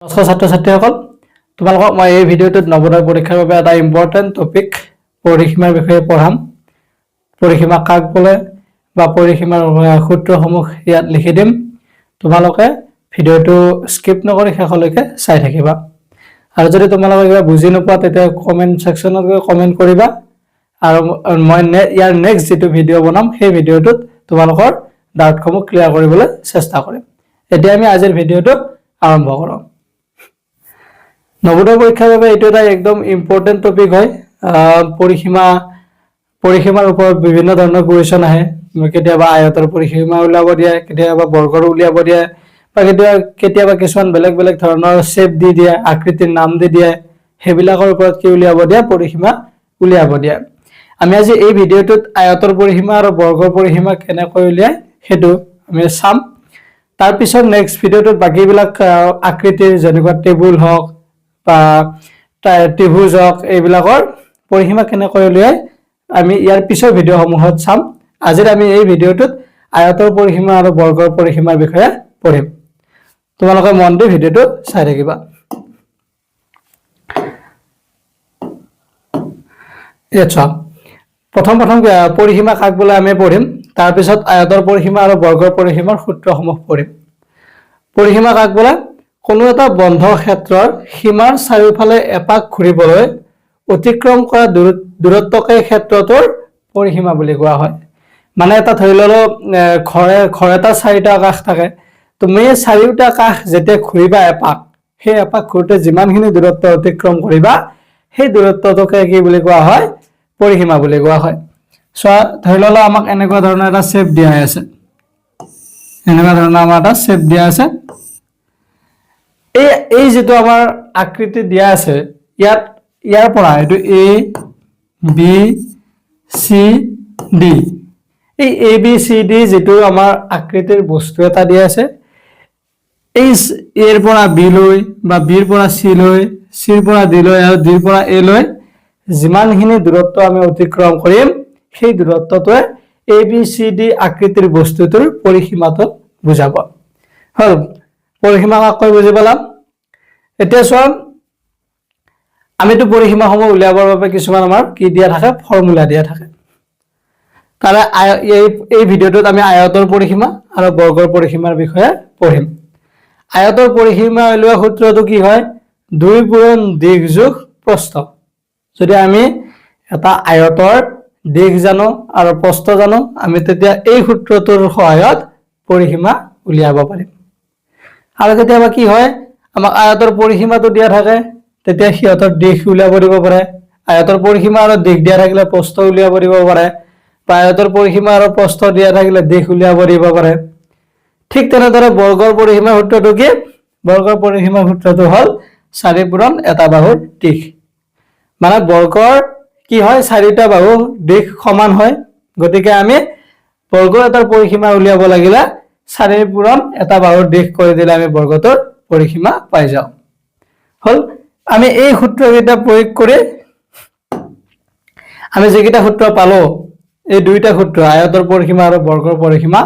নমস্কাৰ ছাত্ৰ-ছাত্ৰীসকল, তোমালোকক মই এই ভিডিঅ'টোত নৱোদয় পৰীক্ষাৰ বাবে এটা ইম্পৰ্টেণ্ট টপিক পৰিসীমাৰ বিষয়ে পঢ়াম। পৰিসীমা কাক বোলে বা পৰিসীমাৰ সূত্ৰসমূহ ইয়াত লিখি দিম। তোমালোকে ভিডিঅ'টো স্কিপ নকৰি শেষলৈকে চাই থাকিবা। আৰু যদি তোমালোকে কিবা বুজি নোপোৱা তেতিয়া কমেণ্ট ছেকশ্যনত গৈ কমেণ্ট কৰিবা। আৰু মই ইয়াৰ নেক্সট যিটো ভিডিঅ' বনাম সেই ভিডিঅ'টোত তোমালোকৰ ডাউটসমূহ ক্লিয়াৰ কৰিবলৈ চেষ্টা কৰিম। এতিয়া আমি আজিৰ ভিডিঅ'টো আৰম্ভ কৰোঁ। নৱোদয় পৰীক্ষাৰ বাবে এইটো এটা একদম ইম্পৰ্টেণ্ট টপিক হয়। পৰিসীমাৰ ওপৰত বিভিন্ন ধৰণৰ কুৱেশ্যন আহে। কেতিয়াবা আয়তৰ পৰিসীমা উলিয়াব দিয়ে, কেতিয়াবা বৰ্গৰ উলিয়াব দিয়ে, বা কেতিয়াবা কিছুমান বেলেগ বেলেগ ধৰণৰ শ্বেপ দি দিয়ে, আকৃতিৰ নাম দি দিয়ে, সেইবিলাকৰ ওপৰত কি উলিয়াব দিয়ে? পৰিসীমা উলিয়াব দিয়ে। আমি আজি এই ভিডিঅ'টোত আয়তৰ পৰিসীমা আৰু বৰ্গৰ পৰিসীমা কেনেকৈ উলিয়াই সেইটো আমি চাম। তাৰপিছত নেক্সট ভিডিঅ'টোত বাকীবিলাক আকৃতিৰ যেনেকুৱা টেবুল হওক বা ত্ৰিভুজ হওক এইবিলাকৰ পৰিসীমা কেনেকৈ উলিয়াই আমি ইয়াৰ পিছৰ ভিডিঅ'সমূহত চাম। আজিৰ আমি এই ভিডিঅ'টোত আয়তৰ পৰিসীমা আৰু বৰ্গৰ পৰিসীমাৰ বিষয়ে পঢ়িম। তোমালোকে মন দি ভিডিঅ'টো চাই থাকিবা। প্ৰথম পৰিসীমা কাক বোলে আমি পঢ়িম, তাৰপিছত আয়তৰ পৰিসীমা আৰু বৰ্গৰ পৰিসীমাৰ সূত্ৰসমূহ পঢ়িম। পৰিসীমা কাক বোলে? কোনো এটা বন্ধ ক্ষেত্ৰৰ সীমাৰ চাৰিওফালে এপাক ঘূৰিবলৈ অতিক্ৰম কৰা দূৰত্বকে ক্ষেত্ৰটোৰ পৰিসীমা বুলি কোৱা হয়। মানে এটা ধৰি ললো ঘৰ এটা চাৰিটা কাষ থাকে, তুমি চাৰিওটা কাষ যেতিয়া ঘূৰিবা এপাক, সেই এপাক ঘূৰোতে যিমানখিনি দূৰত্ব অতিক্ৰম কৰিবা সেই দূৰত্বটোকে কি বুলি কোৱা হয়? পৰিসীমা বুলি কোৱা হয়। চোৱা, ধৰি ললো আমাক এনেকুৱা ধৰণৰ এটা শ্বেপ দিয়া আছে, এনেকুৱা ধৰণৰ আমাৰ এটা শ্বেপ দিয়া আছে। এই যিটো আমাৰ আকৃতি দিয়া আছে, ইয়াৰ পৰা এইটো এ বি চি ডি, এই এ বি চি ডি যিটো আমাৰ আকৃতিৰ বস্তু এটা দিয়া আছে, এই এৰ পৰা বি লৈ বা বিৰ পৰা চি লৈ, চিৰ পৰা ডি লৈ আৰু ডিৰ পৰা এ লৈ যিমানখিনি দূৰত্ব আমি অতিক্ৰম কৰিম সেই দূৰত্বটোৱে এ বি চি ডি আকৃতিৰ বস্তুটোৰ পৰিসীমাটো বুজাব। হল, পৰিসীমা কাকৈ বুজি পালাম। এতিয়া চোৱা, আমিতো পৰিসীমাসমূহ উলিয়াবৰ বাবে কিছুমান আমাৰ কি দিয়া থাকে? ফৰ্মুলা দিয়া থাকে। তাৰে এই ভিডিঅ'টোত আমি আয়তৰ পৰিসীমা আৰু বৰ্গৰ পৰিসীমাৰ বিষয়ে পঢ়িম। আয়তৰ পৰিসীমা উলিওৱা সূত্ৰটো কি হয়? 2 পূৰণ দিশ যোগ প্ৰস্থ। যদি আমি এটা আয়তৰ দিশ জানো আৰু প্ৰস্থ জানো, আমি তেতিয়া এই সূত্ৰটোৰ সহায়ত পৰিসীমা উলিয়াব পাৰিম। আৰু কেতিয়াবা কি হয়, আমাক আয়তৰ পৰিসীমাটো দিয়া থাকে, তেতিয়া সিহঁতৰ দিশ উলিয়াব দিব পাৰে। আয়তৰ পৰিসীমা আৰু দিশ দিয়া থাকিলে প্ৰস্থ উলিয়াব দিব পাৰে, বা আয়তৰ পৰিসীমা আৰু প্ৰস্থ দিয়া থাকিলে দিশ উলিয়াব দিব পাৰে। ঠিক তেনেদৰে বৰ্গৰ পৰিসীমাৰ সূত্ৰটো কি? বৰ্গৰ পৰিসীমাৰ সূত্ৰটো হ'ল 4 পূৰণ এটা বাহুৰ দিশ। মানে বৰ্গৰ কি হয়? 4টা বাহুৰ দিশ সমান হয়। গতিকে আমি বৰ্গৰ এটাৰ পৰিসীমা উলিয়াব লাগিলে 4 পূৰণ এটা বাহুৰ দিশ কৰি দিলে আমি বৰ্গটোৰ পৰিসীমা পাই যাওঁ। হল, আমি এই সূত্ৰকেইটা প্ৰয়োগ কৰি আমি যিকেইটা সূত্ৰ পালো, এই দুইটা সূত্ৰ আয়তৰ পৰিসীমা আৰু বৰ্গৰ পৰিসীমা,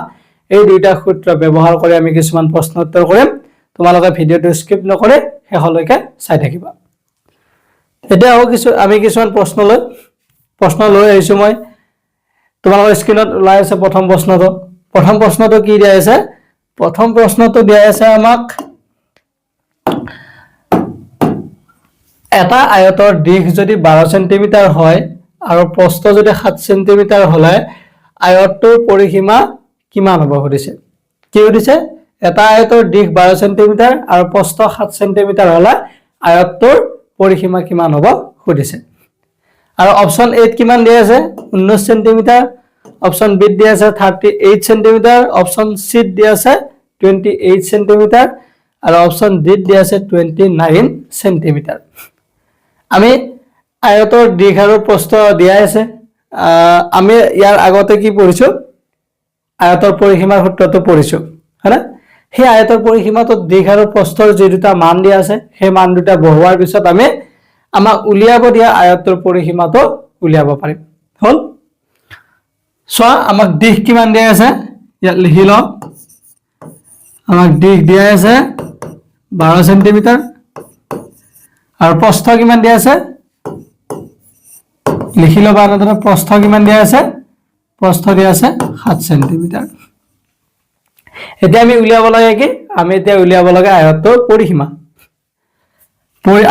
এই দুইটা সূত্ৰ ব্যৱহাৰ কৰি আমি কিছুমান প্ৰশ্ন উত্তৰ কৰিম। তোমালোকে ভিডিঅ'টো স্কিপ নকৰি শেষলৈকে চাই থাকিবা। এতিয়া আমি কিছুমান প্ৰশ্ন লৈ আহিছো। মই তোমালোকৰ স্ক্ৰীনত ওলাই আছে প্ৰথম প্ৰশ্নটো। প্ৰথম প্ৰশ্নটো কি দিয়া আছে? প্ৰথম প্ৰশ্নটো দিয়া আছে আমাক এটা আয়তৰ দিশ যদি 12 সেন্টিমিটাৰ হয় আৰু প্ৰস্থ যদি 7 সেন্টিমিটাৰ হলে আয়তটোৰ পৰিসীমা কিমান হ'ব সুধিছে। কি সুধিছে? এটা আয়তৰ দিশ 12 সেন্টিমিটাৰ আৰু প্ৰস্থ 7 সেন্টিমিটাৰ হলে আয়তটোৰ পৰিসীমা কিমান হ'ব সুধিছে। আৰু অপচন এত কিমান দিয়া আছে? 19 সেন্টিমিটাৰ, অপচন বিত দিয়া আছে 38 সেন্টিমিটাৰ, অপচন চিত দিয়া আছে 28 সেন্টিমিটাৰ আৰু অপচন ডিত দিয়া আছে 29 সেন্টিমিটাৰ। আমি আয়তৰ দিশ আৰু প্ৰস্থ দিয়া আছে। আমি ইয়াৰ আগতে কি পঢ়িছো? আয়তৰ পৰিসীমাৰ সূত্ৰটো পঢ়িছো, হয়নে? সেই আয়তৰ পৰিসীমাটোত দিশ আৰু প্ৰস্থৰ যি দুটা মান দিয়া আছে, সেই মান দুটা বহোৱাৰ পিছত আমি আমাক উলিয়াব দিয়া আয়তৰ পৰিসীমাটো উলিয়াব পাৰিম। হল, চোৱা, আমাক দিশ কিমান দিয়া আছে? ইয়াত লিখি লওঁ। আমাক দিশ দিয়া আছে 12 সেন্টিমিটাৰ আৰু প্ৰস্থ কিমান দিয়া আছে লিখি লবা এনেদৰে প্ৰস্থ কিমান দিয়া আছে প্ৰস্থ দিয়া আছে 7 সেন্টিমিটাৰ এতিয়া আমি উলিয়াব লাগে কি আমি এতিয়া উলিয়াব লাগে আয়তৰ পৰিসীমা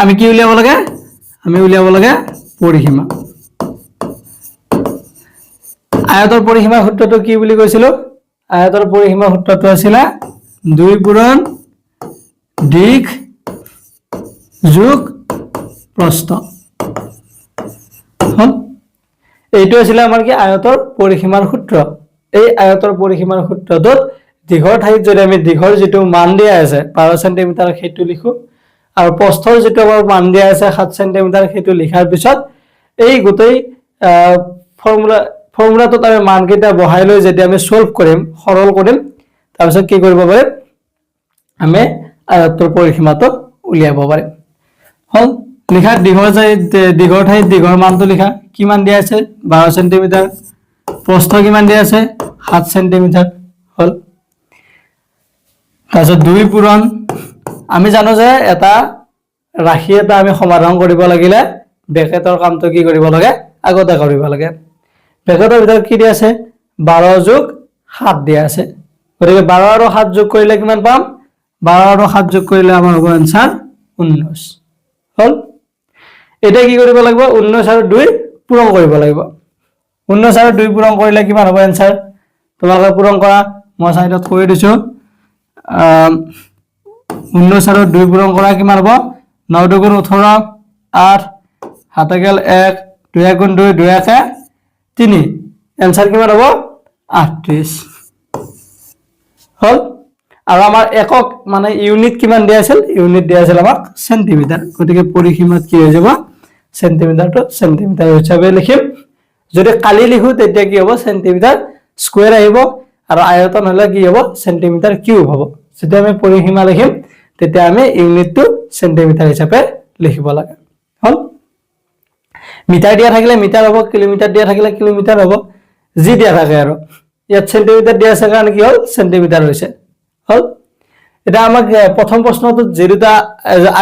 আমি কি উলিয়াব লাগে আমি উলিয়াব লাগে পৰিসীমা আয়তৰ পৰিসীমাৰ সূত্ৰটো কি বুলি কৈছিলো আয়তৰ পৰিসীমাৰ সূত্ৰটো আছিল 2 পূৰণ দিশ যোগ প্ৰস্থ এইটো আছিল আমাৰ কি আয়তৰ পৰিসীমাৰ সূত্ৰ এই আয়তৰ পৰিসীমাৰ সূত্ৰটোত দিঘৰ ঠাইত যদি আমি দিঘৰ যেটো মান দিয়া আছে 12 সেন্টিমিটাৰ সেইটো লিখো আৰু প্ৰস্থৰ যেটো আমাৰ মান দিয়া আছে 7 সেন্টিমিটাৰ সেইটো লিখাৰ পিছত এই গোটেই ফৰ্মুলাটোত আমি মানকেইটা বহাই লৈ যেতিয়া আমি সলভ কৰিম সৰল কৰিম তাৰ পিছত কি কৰিব পাৰিম আমি আয়তৰ পৰিসীমাটো উলিয়াব পাৰিম হল লিখা দিঘৰ ঠাইত দিঘৰ মানটো লিখা কিমান দিয়া আছে 12 সেন্টিমিটাৰ প্ৰস্থ কিমান দিয়া আছে 7 সেন্টিমিটাৰ হল তাৰপিছত 2 পূৰণ আমি জানো যে এটা ৰাশি এটা আমি সমাধান কৰিব লাগিলে ব্ৰেকেটৰ কামটো কি কৰিব লাগে আগতে কৰিব লাগে ব্ৰেকেটৰ ভিতৰত কি দিয়া আছে 12 যোগ 7 দিয়া আছে গতিকে 12 আৰু 7 যোগ কৰিলে কিমান পাম 12 আৰু 7 যোগ কৰিলে আমাৰ হ'ব आंसर 19 হল এটা কি কৰিব লাগিব 19 আৰু 2 পূৰণ কৰিব লাগিব 19 আৰু 2 পূৰণ কৰিলে কিমান হ'ব आंसर তোমালোকে পূৰণ কৰা মই সাইডত কৈ দিছো 19 আৰু 2 পূৰণ কৰা কিমান হ'ব 9 2 গুণ 18 8 7 গেল 1 2 গুণ 2 2 1 3 आंसर কিমান হ'ব 38 হল আৰু আমাৰ একক মানে ইউনিট কিমান দিয়া আছিল ইউনিট দিয়া আছিল আমাক সেন্টিমিটাৰ গতিকে পৰিসীমাত কি হৈ যাব সেন্টিমিটাৰটো সেন্টিমিটাৰ হিচাপে লিখিম যদি কালি লিখো তেতিয়া কি হ'ব সেন্টিমিটাৰ স্কয়াৰ আহিব আৰু আয়তন হলে কি হ'ব সেন্টিমিটাৰ কিউব হ'ব যেতিয়া আমি পৰিসীমা লিখিম তেতিয়া আমি ইউনিটটো সেন্টিমিটাৰ হিচাপে লিখিব লাগে হল মিটাৰ দিয়া থাকিলে মিটাৰ হ'ব কিলোমিটাৰ দিয়া থাকিলে কিলোমিটাৰ হ'ব জি দিয়া থাকে আৰু ইয়াত সেন্টিমিটাৰ দিয়া আছে কাৰণ কি হল সেন্টিমিটাৰ হৈছে হল এটা আমাক প্ৰথম প্ৰশ্নটোত যেটা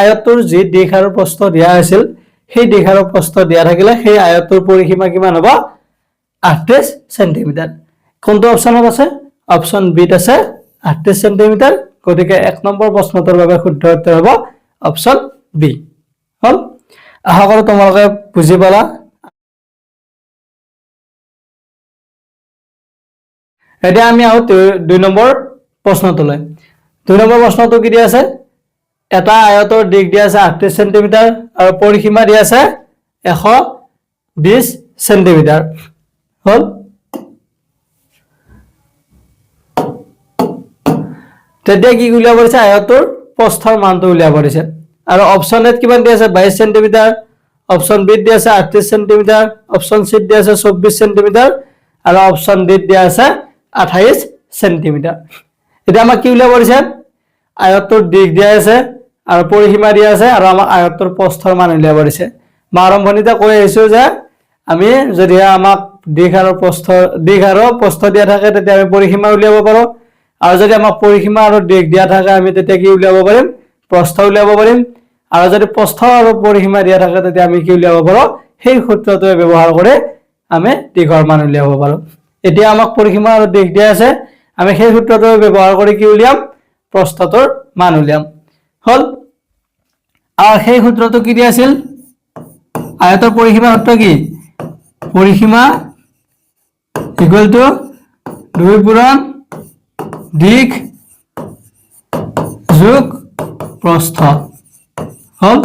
আয়তৰ যে দিশ আৰু প্ৰস্থ দিয়া আছিল সেই দিশ আৰু প্ৰস্থ দিয়া থাকিলে সেই আয়তৰ পৰিসীমা কিমান হ'ব 38 সেন্টিমিটাৰ কোনটো অপচনত আছে অপচন বি ত আছে 38 সেন্টিমিটাৰ গতিকে 1 নম্বৰ প্ৰশ্নটোৰ বাবে শুদ্ধ উত্তৰ হ'ব অপচন বি হল আশা কৰো তোমালোকে বুজি পালা এতিয়া আমি আহো 2 নম্বৰ প্ৰশ্নটোলৈ 2 নম্বৰ প্ৰশ্নটো কি দিয়া আছে এটা আয়তৰ দিশ দিয়া আছে 38 সেন্টিমিটাৰ আৰু পৰিসীমা দিয়া আছে 120 সেন্টিমিটাৰ হল তেতিয়া কি উলিয়াব দিছে আয়তৰ প্ৰস্থৰ মানটো উলিয়াব দিছে আৰু অপচন এত কিমান দিয়া আছে 22 সেন্টিমিটাৰ অপচন বি দিয়া আছে 38 সেন্টিমিটাৰ অপচন সি দিয়া আছে 24 সেন্টিমিটাৰ আৰু অপচন ডি দিয়া আছে 28 সেন্টিমিটাৰ এটা আমাক কি উলিয়াব দিছে আয়তৰ দিশ দিয়া আছে আৰু পৰিসীমা দিয়া আছে আৰু আমাক আয়তৰ প্ৰস্থৰ মান উলিয়াব দিছে মই আৰম্ভণিতে কৈ আহিছো যে আমি যদি আমাক দিশ আৰু প্ৰস্থ দিয়া থাকে তেতিয়া আমি পৰিসীমা উলিয়াব পাৰো আৰু যদি আমাক পৰিসীমা আৰু দিশ দিয়া থাকে আমি তেতিয়া কি উলিয়াব পাৰিম প্ৰস্থ উলিয়াব পাৰিম আৰু যদি প্ৰস্থ আৰু পৰিসীমা দিয়া থাকে তেতিয়া আমি কি উলিয়াব পাৰো সেই সূত্ৰটো ব্যৱহাৰ কৰি আমি দিশৰ মান উলিয়াব পাৰো এতিয়া আমাক পৰিসীমা আৰু দিশ দিয়া আছে আমি সেই সূত্ৰটো ব্যৱহাৰ কৰি কি উলিয়াম প্ৰস্থটোৰ মান উলিয়াম হল আৰু সেই সূত্ৰটো কি দিয়া আছিল আয়তৰ পৰিসীমাৰ সূত্ৰ কি পৰিসীমা ইকুয়াল টু 2 পূৰণ দিশ যোগ প্ৰস্থ হল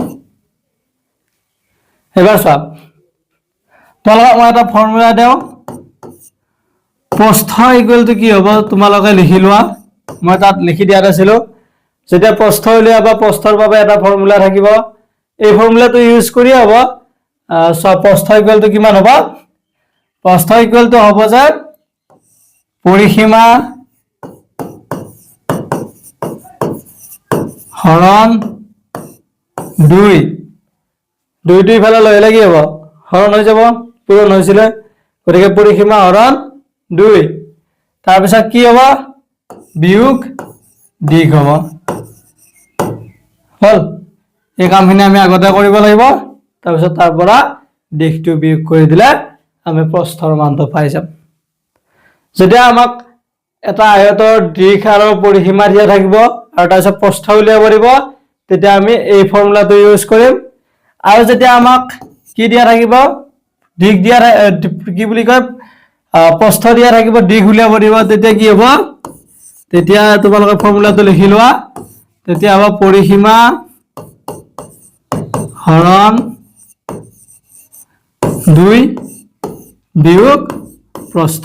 এবাৰ চাওক তোমালোকক মই এটা ফৰ্মুলা দেও প্ৰস্থ ইকুয়াল টু কি হ'ব তোমালোকে লিখি লোৱা মই তাত লিখি দিয়া আছিল যেতিয়া প্ৰস্থ উলিয়াবা প্ৰস্থৰ বাবে এটা ফৰ্মুলা থাকিব এই ফৰ্মুলাটো ইউজ কৰি হ'ব প্ৰস্থ ইকুয়াল টু কিমান হ'ব প্ৰস্থ ইকুয়াল টু হ'ব যে পৰিসীমা হৰণ 2 2 ইফালে লৈ লাগি হ'ব হৰণ হৈ যাব পূৰণ হৈছিল গতিকে পৰিসীমা হৰণ 2 তাৰ পিছত কি হ'ব বিয়োগ দিশ হ'ব হল এই কামখিনি আমি আগতে কৰিব লাগিব তাৰপিছত তাৰ পৰা দিশটো বিয়োগ কৰি দিলে আমি প্ৰস্থৰ মানটো পাই যাম যেতিয়া আমাক এটা আয়তৰ দিশ আৰু পৰিসীমা দিয়া থাকিব আৰু তাৰপিছত প্ৰস্থ উলিয়াব দিব তেতিয়া আমি এই ফৰ্মুলাটো ইউজ কৰিম আৰু যেতিয়া আমাক কি দিয়া থাকিব দিশ দিয়া কি বুলি কয় প্ৰস্থ দিয়া থাকিব দিশ উলিয়াব দিব তেতিয়া কি হ'ব তেতিয়া তোমালোকে ফৰ্মুলাটো লিখি লোৱা তেতিয়া হ'ব পৰিসীমা হৰণ 2 বিয়োগ প্ৰস্থ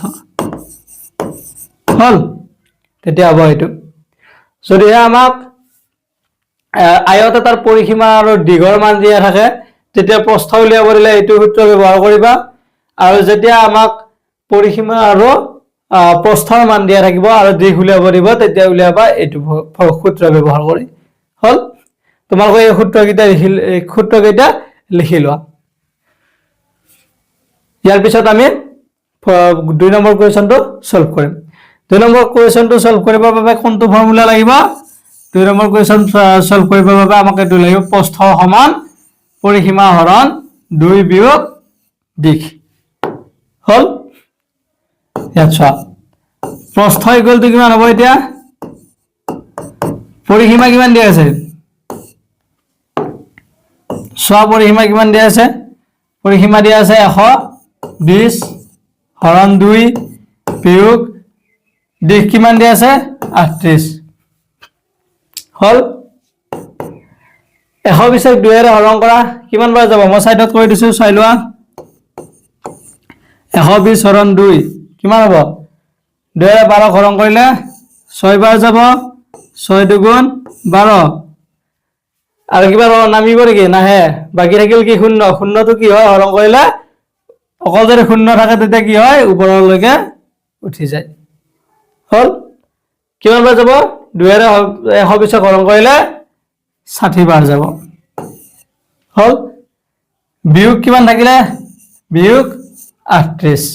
হল তেতিয়া হ'ব এইটো যদিহে আমাক আয়ত এটাৰ পৰিসীমা আৰু দিশৰ মান দিয়া থাকে তেতিয়া প্ৰস্থ উলিয়াব দিলে এইটো সূত্ৰ ব্যৱহাৰ কৰিবা আৰু যেতিয়া আমাক পৰিসীমা আৰু প্ৰস্থৰ মান দিয়া থাকিব আৰু দিশ উলিয়াব দিব তেতিয়া উলিয়াবা এইটো সূত্ৰ ব্যৱহাৰ কৰি হল তোমালোকে এই সূত্ৰকেইটা লিখি লোৱা ইয়াৰ পিছত আমি 2 নম্বৰ কুৱেশ্যনটো সলভ কৰিম 2 নম্বৰ কুৱেশ্যনটো সলভ কৰিবৰ বাবে কোনটো ফৰ্মুলা লাগিব 2 নম্বৰ কুৱেশ্যন সলভ কৰিবৰ বাবে আমাক এইটো লাগিব প্ৰস্থ সমান পৰিসীমা হৰণ 2 বিয়োগ দিশ হল আচ্ছা প্ৰস্থ ইকুয়াল টু কিমান হ'ব এতিয়া পৰিসীমা কিমান দিয়া আছে পৰিসীমা কিমান দিয়া আছে পৰিসীমা দিয়া আছে 120 হৰণ 2 বিয়োগ দিশ কিমান দিয়া আছে 38 হল 120 ক 2 ৰে হৰণ কৰা কিমান বাৰ যাব মই সাইডত কৈ দিছো চাই লোৱা 120 হৰণ 2 কিমান হ'ব 2 ৰে 12 হৰণ কৰিলে 6 বাৰ যাব 6 দুগুণ 12 আৰু কিবা নামিব নেকি নাহে বাকি থাকিল কি শূন্য শূন্যটো কি হয় হৰণ কৰিলে অকল যদি শূন্য থাকে তেতিয়া কি হয় ওপৰলৈকে উঠি যায় হল কিমান বাৰ যাব 2 ৰে 120 হৰণ কৰিলে 60 বাৰ যাব হল বিয়োগ কিমান থাকিলে বিয়োগ 38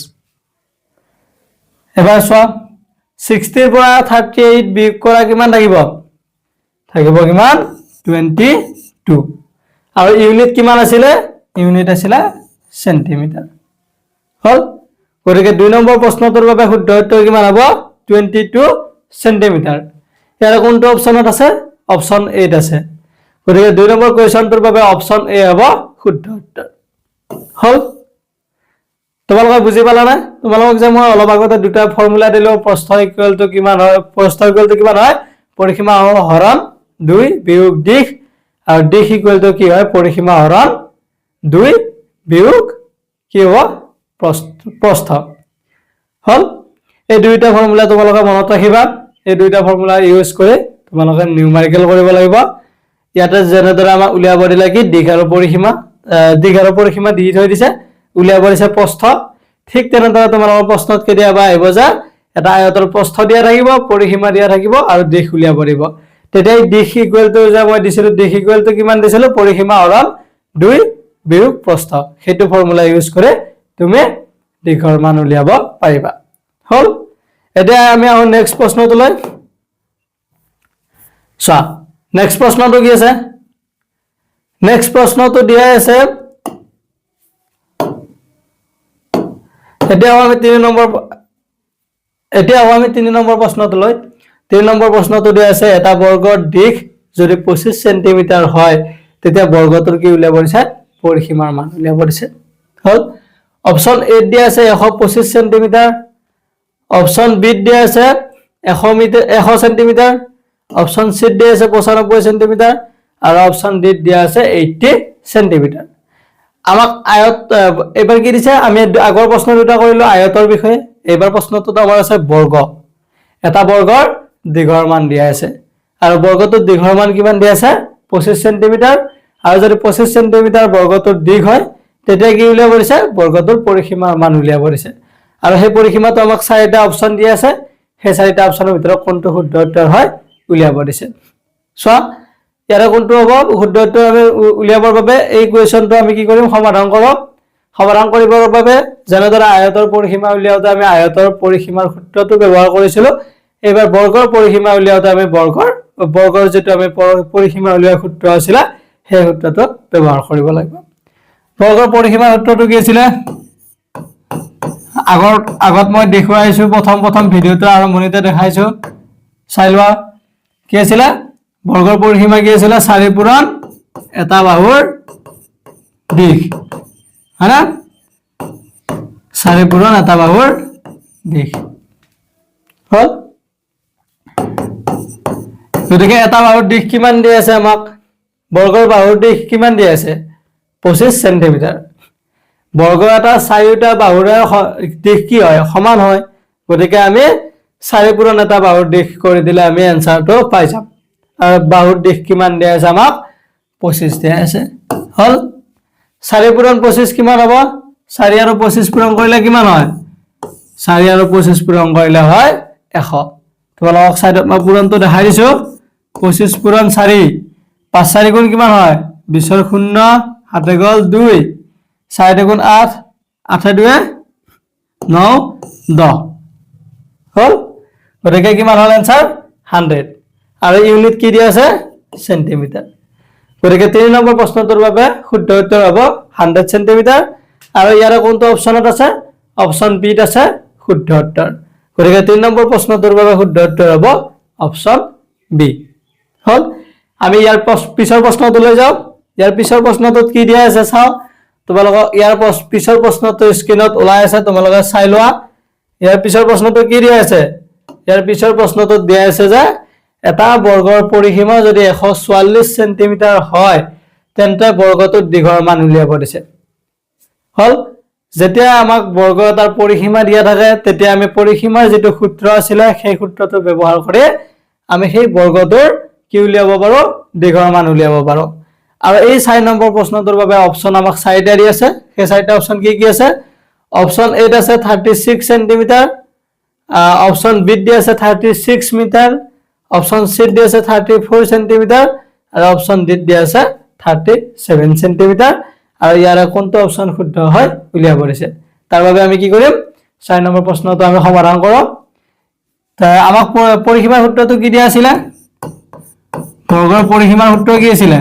এবাৰ চোৱা 60 ৰ পৰা 38 বিয়োগ কৰা কিমান থাকিব কিমান 22 আৰু ইউনিট কিমান আছিল ইউনিট আছিল সেন্টিমিটাৰ হল গতিকে 2 নম্বৰ প্ৰশ্নটোৰ বাবে শুদ্ধ উত্তৰ কিমান হ'ব 22 সেন্টিমিটাৰ ইয়াৰ কোনটো অপচনত আছে অপচন 8 আছে গতিকে 2 নম্বৰ কুৱেশ্যনটোৰ বাবে অপচন এ হ'ব শুদ্ধ উত্তৰ হল তোমালোকে বুজি পালা না তোমালোকক যে মই অলপ আগতে দুটা ফৰ্মুলা দিলো প্ৰস্থ ইকুয়াল টু কিমান হয় পৰিসীমা হৰণ 2 বিয়োগ দিশ আৰু দিশ ইকুয়াল টু কি হয় পৰিসীমা হৰণ 2 বিয়োগ কি হ'ব প্ৰস্থ হল এই দুইটা ফৰ্মুলা তোমালোকে মনত ৰাখিবা এই দুইটা ফৰ্মুলা ইউজ কৰি তোমালোকে নিউমেৰিকেল কৰিব লাগিব ইয়াতে যেনেদৰে আমাৰ উলিয়াব দিলে কি দিশ আৰু পৰিসীমা দি থৈ দিছে উলিয়াব দিছে প্ৰস্থ ঠিক তেনেদৰে তোমালোকৰ প্ৰশ্নত কেতিয়াবা আহিব যে এটা আয়তৰ প্ৰস্থ দিয়া থাকিব পৰিসীমা দিয়া থাকিব আৰু দিশ উলিয়াব দিব তেতিয়া দিশ ইকুয়াল টু যে মই দিছিলো দিশ ইকুয়াল টু কিমান দিছিলো পৰিসীমা হৰণ 2 বিয়োগ প্ৰস্থ সেইটো ফৰ্মুলা ইউজ কৰি তুমি দিশৰ মান উলিয়াব পাৰিবা হল এতিয়া আমি আহো নেক্সট প্ৰশ্নটোলৈ চোৱা নেক্সট প্ৰশ্নটো কি আছে নেক্সট প্ৰশ্নটো দিয়া আছে এতিয়া আমি 3 নম্বৰ প্ৰশ্নটোলৈ 3 নম্বৰ প্ৰশ্নটো দিয়া আছে এটা বৰ্গৰ দিশ যদি 25 সেন্টিমিটাৰ হয় তেতিয়া বৰ্গটোৰ কি উলিয়াব দিছে পৰিসীমাৰ মান উলিয়াব দিছে হল অপচন এ দিয়া আছে 125 সেন্টিমিটাৰ অপচন বি দিয়া আছে 100 সেন্টিমিটাৰ অপচন সি দিয়া আছে 95 সেন্টিমিটাৰ আৰু অপচন ডি দিয়া আছে 80 সেন্টিমিটাৰ আমাক আয়ত এবাৰ কি দিছে আমি আগৰ প্ৰশ্ন দুটা কৰিলো আয়তৰ বিষয়ে এবাৰ প্ৰশ্নটো আমাৰ আছে বৰ্গ এটা বৰ্গৰ দিশৰ মান দিয়া আছে আৰু বৰ্গটোৰ দিশৰ মান কিমান দিয়া আছে 25 সেন্টিমিটাৰ আৰু যদি 25 সেন্টিমিটাৰ বৰ্গটোৰ দিশ হয় তেতিয়া কি উলিয়াব দিছে বৰ্গটোৰ পৰিসীমাৰ মান উলিয়াব দিছে আৰু সেই পৰিসীমাটো আমাক চাৰিটা অপচন দিয়া আছে সেই চাৰিটা অপচনৰ ভিতৰত কোনটো শুদ্ধ উত্তৰ হয় উলিয়াব দিছে চোৱা ইয়াৰে কোনটো হ'ব শুদ্ধ উত্তৰ আমি উলিয়াবৰ বাবে এই কুৱেশ্যনটো আমি কি কৰিম সমাধান কৰিবৰ বাবে যেনেদৰে আয়তৰ পৰিসীমা উলিয়াওতে আমি আয়তৰ পৰিসীমাৰ সূত্ৰটো ব্যৱহাৰ কৰিছিলো এবাৰ বৰ্গৰ পৰিসীমা উলিয়াওতে আমি বৰ্গৰ বৰ্গৰ যেটো আমি পৰিসীমা উলিওৱা সূত্ৰ আছিল সেই সূত্ৰটো ব্যৱহাৰ কৰিব লাগিব বৰ্গৰ পৰিসীমা সূত্ৰটো কি আছিল আগত মই দেখুৱাইছো প্ৰথম ভিডিওটো আৰম্ভণিতে দেখাইছো চাই লোৱা কি আছিল বৰ্গৰ পৰিসীমা কি আছিল 4 পূৰণ এটা বাহুৰ দিশ হয়না 4 পূৰণ এটা বাহুৰ দিশ হল গতিকে এটা বাহুৰ দিশ কিমান দি আছে আমাক বৰ্গৰ বাহুৰ দিশ কিমান দি আছে 25 সেন্টিমিটাৰ বৰ্গৰ এটা চাৰিটা বাহুৰ দিশ কি হয় সমান হয় গতিকে আমি 4 পূৰণ এটা বাহুৰ দিশ কৰি দিলে আমি আনসাৰটো পাই যাম আৰু বাহুৰ দিশ কিমান দিয়া আছে আমাক 25 দিয়া আছে হল 4 পূৰণ 25 কিমান হ'ব 4 আৰু 25 পূৰণ কৰিলে কিমান হয় 4 আৰু 25 পূৰণ কৰিলে হয় 100 তোমালোকক সাইডত মই পূৰণটো দেখাই দিছো 25 পূৰণ 4 5 4 গুণ কিমান হয় 20 ৰ 0 হাতে গল 2 4 গুণ 8 8 2 9 10 হল গতিকে কিমান হল आंसर 100 আৰু ইউনিট কি দিয়া আছে সেন্টিমিটাৰ গতিকে 3 নম্বৰ প্ৰশ্নটোৰ বাবে শুদ্ধ উত্তৰ হ'ব 100 সেন্টিমিটাৰ আৰু ইয়াৰে কোনটো অপচনত আছে অপচন বি ত আছে শুদ্ধ উত্তৰ গতিকে 3 নম্বৰ প্ৰশ্নটোৰ বাবে শুদ্ধ উত্তৰ হ'ব অপচন বি হল আমি ইয়াৰ পিছৰ প্ৰশ্নটো লৈ যাও ইয়াৰ পিছৰ প্ৰশ্নটোত কি দিয়া আছে চাও তোমালোক ইয়াৰ পিছৰ প্ৰশ্নটো স্ক্ৰিনত ওলাই আছে তোমালোক চাই লোৱা ইয়াৰ পিছৰ প্ৰশ্নটো কি দিয়া আছে ইয়াৰ পিছৰ প্ৰশ্নটোত দিয়া আছে যে এটা বৰ্গৰ পৰিসীমা যদি 144 সেন্টিমিটাৰ হয় তেন্তে বৰ্গটোৰ দীঘৰ মান উলিয়াব দিছে হল যেতিয়া আমাক বৰ্গ এটাৰ পৰিসীমা দিয়া থাকে তেতিয়া আমি পৰিসীমাৰ যেটো সূত্ৰ আছিল সেই সূত্ৰটো ব্যৱহাৰ কৰি আমি সেই বৰ্গটোৰ কি উলিয়াব পাৰো দীঘৰ মান উলিয়াব পাৰো আৰু এই 4 নম্বৰ প্ৰশ্নটোৰ বাবে অপচন আমাক 4টা দি আছে সেই 4টা অপচন কি আছে অপচন এ আছে 36 সেন্টিমিটাৰ অপচন বি দি আছে 36 মিটাৰ অপচন সি দি আছে 34 সেন্টিমিটাৰ আৰু অপচন ডি দি আছে 37 সেন্টিমিটাৰ আৰু ইয়াৰ কোনটো অপচন শুদ্ধ হয় উলিয়াব দিছে তাৰ বাবে আমি কি কৰিম 4 নম্বৰ প্ৰশ্নটো আমি সমাধান কৰম তা আমাক পৰিসীমাৰ সূত্ৰটো কি দিয়া আছিল বৰ্গৰ পৰিসীমাৰ সূত্ৰ কি আছিল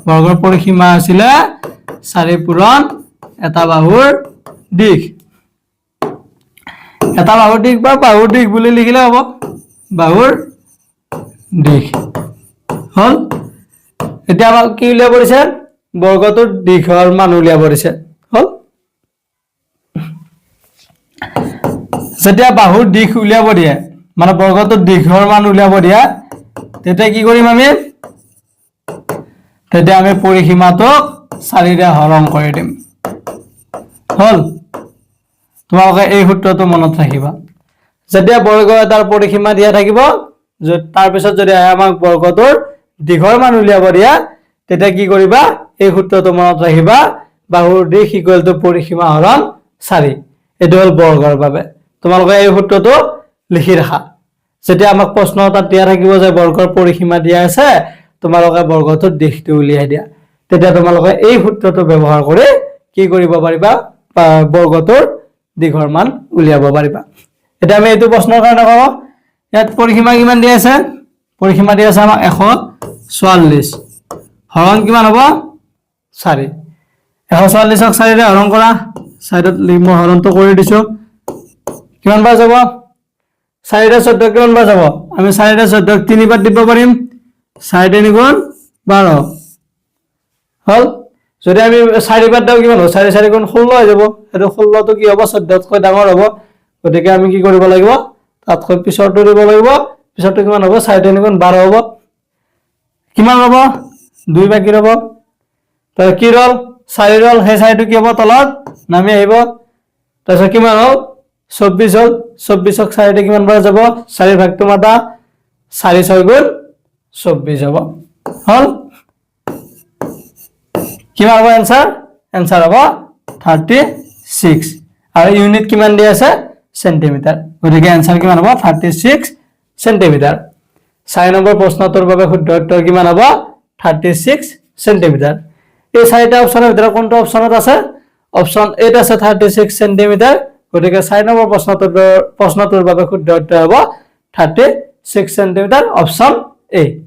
বৰ্গৰ পৰিসীমা আছিল 4 পূৰণ এটা বাহুৰ দিশ এটা বাহুৰ দিশ বা বাহুৰ দিশ বুলি লিখিলে হ'ব বাহুৰ দিশ হল এতিয়া আমাক কি উলিয়াব দিছে বৰ্গটোৰ দীঘৰ মান উলিয়াব দিছে হল যেতিয়া বাহুৰ দিশ উলিয়াব দিয়ে মানে বৰ্গটোৰ দীঘৰ মান উলিয়াব দিয়া তেতিয়া কি কৰিম আমি তেতিয়া আমি পৰিসীমাটোক 4 ৰে হৰণ কৰি দিম হল তোমালোকে এই সূত্ৰটো মনত ৰাখিবা যেতিয়া বৰ্গ এটাৰ পৰিসীমা দিয়া থাকিব তাৰ পিছত যদি আমাক বৰ্গটোৰ দীঘৰ মান উলিয়াব দিয়া তেতিয়া কি কৰিবা এই সূত্ৰটো মনত ৰাখিবা বাহুৰ দিশ ইকুৱেল টু পৰিসীমা হৰণ 4 এটো হল বৰ্গৰ বাবে তোমালোকে এই সূত্ৰটো লিখি ৰাখা যেতিয়া আমাক প্ৰশ্ন এটা দিয়া থাকিব যে বৰ্গৰ পৰিসীমা দিয়া আছে তোমালোকে বৰ্গটোৰ দিশটো উলিয়াই দিয়া তেতিয়া তোমালোকে এই সূত্ৰটো ব্যৱহাৰ কৰি কি কৰিব পাৰিবা বৰ্গটোৰ দীঘৰ মান উলিয়াব পাৰিবা এটা আমি এইটো প্ৰশ্নৰ কাৰণে কওঁ ইয়াত পৰিসীমা কিমান দিয়া আছে পৰিসীমা দিয়া আছে আমাক 144 হৰণ কিমান হ'ব 4 144 ক 4 ৰে হৰণ কৰা সাইডত লিম হৰণটো কৰি দিছো কিমান বাৰ যাব 4 ৰে 14 কিমান বাৰ যাব আমি 4 ৰে 14 3 বাৰ দিব পাৰিম 4 3 গুণ 12 হল যদি আমি 4 বাৰ দাও কিমান হ'ব 4 4 গুণ 16 হৈ যাব এটো 16 তো কি হ'ব 14 কৈ ডাঙৰ হ'ব গতিকে আমি কি কৰিব লাগিব তাতকৈ পিছৰটো দিব লাগিব পিছৰটো কিমান হ'ব 4 3 গুণ 12 হ'ব কিমান হ'ব 2 বাকি ৰব তো কি ৰল 4 ৰল হে 4টো কি হ'ব তলত নামি আহিব তাৰছত কিমান হ'ল 24 হল 24 ক 4 তে কিমান বাৰ যাব 4 ভাগটো মাতা 4 6 গুণ 24 হ'ব হল কিমান হ'ব आंसर হ'ব 36 আৰু ইউনিট কিমান দি আছে সেন্টিমিটাৰ গতিকে आंसर কিমান হ'ব 36 সেন্টিমিটাৰ 4 নম্বৰ প্ৰশ্নটোৰ বাবে শুদ্ধ উত্তৰ কিমান হ'ব 36 সেন্টিমিটাৰ এই 4টা অপচনৰ ভিতৰত কোনটো অপচনত আছে অপচন এ আছে 36 সেন্টিমিটাৰ গতিকে 4 নম্বৰ প্ৰশ্নটোৰ বাবে শুদ্ধ উত্তৰ হ'ব 36 সেন্টিমিটাৰ অপচন A